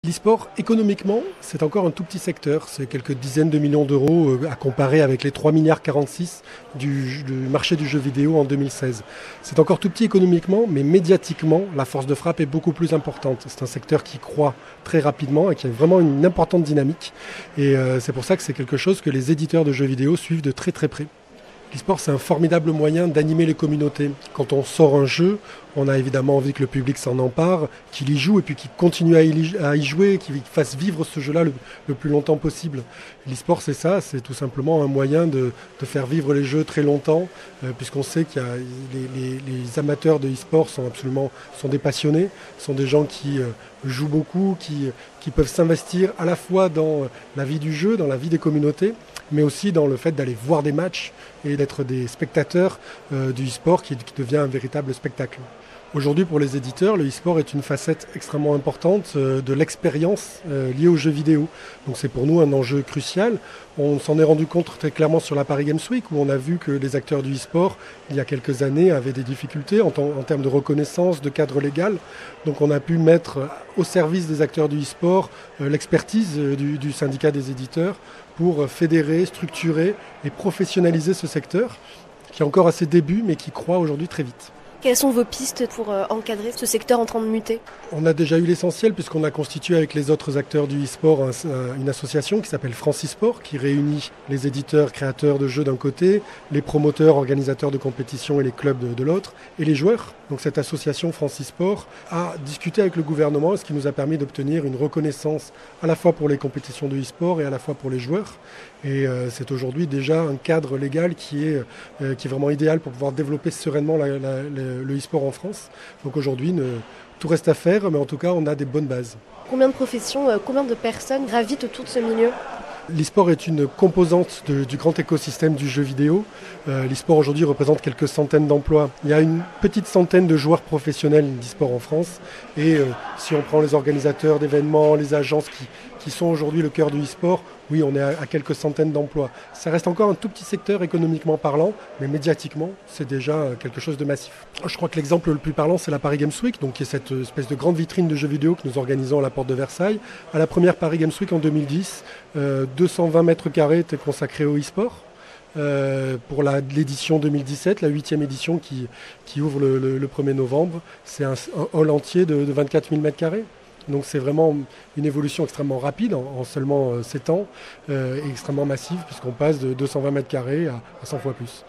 L'e-sport, économiquement, c'est encore un tout petit secteur. C'est quelques dizaines de millions d'euros à comparer avec les 3,46 milliards du marché du jeu vidéo en 2016. C'est encore tout petit économiquement, mais médiatiquement, la force de frappe est beaucoup plus importante. C'est un secteur qui croît très rapidement et qui a vraiment une importante dynamique. Et c'est pour ça que c'est quelque chose que les éditeurs de jeux vidéo suivent de très très près. L'e-sport, c'est un formidable moyen d'animer les communautés. Quand on sort un jeu, on a évidemment envie que le public s'en empare, qu'il y joue et puis qu'il continue à y jouer, qu'il fasse vivre ce jeu-là le plus longtemps possible. L'e-sport, c'est ça, c'est tout simplement un moyen de faire vivre les jeux très longtemps, puisqu'on sait qu'il y a les amateurs de e-sport sont des passionnés, sont des gens qui jouent beaucoup, qui peuvent s'investir à la fois dans la vie du jeu, dans la vie des communautés, mais aussi dans le fait d'aller voir des matchs et d'être des spectateurs du e-sport qui devient un véritable spectacle. Aujourd'hui, pour les éditeurs, le e-sport est une facette extrêmement importante de l'expérience liée aux jeux vidéo. Donc c'est pour nous un enjeu crucial. On s'en est rendu compte très clairement sur la Paris Games Week, où on a vu que les acteurs du e-sport, il y a quelques années, avaient des difficultés en termes de reconnaissance, de cadre légal. Donc on a pu mettre au service des acteurs du e-sport l'expertise du syndicat des éditeurs pour fédérer, structurer et professionnaliser ce secteur, qui est encore à ses débuts, mais qui croît aujourd'hui très vite. Quelles sont vos pistes pour encadrer ce secteur en train de muter ? On a déjà eu l'essentiel puisqu'on a constitué avec les autres acteurs du e-sport une association qui s'appelle France e-sport, qui réunit les éditeurs, créateurs de jeux d'un côté, les promoteurs, organisateurs de compétitions et les clubs de l'autre, et les joueurs. Donc cette association France e-sport a discuté avec le gouvernement, ce qui nous a permis d'obtenir une reconnaissance à la fois pour les compétitions de e-sport et à la fois pour les joueurs. Et c'est aujourd'hui déjà un cadre légal qui est vraiment idéal pour pouvoir développer sereinement le e-sport en France. Donc aujourd'hui, tout reste à faire, mais en tout cas, on a des bonnes bases. Combien de professions, combien de personnes gravitent autour de ce milieu ? L'e-sport est une composante du grand écosystème du jeu vidéo. L'e-sport aujourd'hui représente quelques centaines d'emplois. Il y a une petite centaine de joueurs professionnels d'e-sport en France. Et si on prend les organisateurs d'événements, les agences qui sont aujourd'hui le cœur du e-sport, oui, on est à quelques centaines d'emplois. Ça reste encore un tout petit secteur économiquement parlant, mais médiatiquement, c'est déjà quelque chose de massif. Je crois que l'exemple le plus parlant, c'est la Paris Games Week, donc qui est cette espèce de grande vitrine de jeux vidéo que nous organisons à la porte de Versailles. À la première Paris Games Week en 2010, 220 mètres carrés étaient consacrés au e-sport. Pour l'édition 2017, la 8e édition qui ouvre le 1er novembre, c'est un hall entier de 24 000 mètres carrés. Donc c'est vraiment une évolution extrêmement rapide en seulement 7 ans et extrêmement massive puisqu'on passe de 220 mètres carrés à 100 fois plus.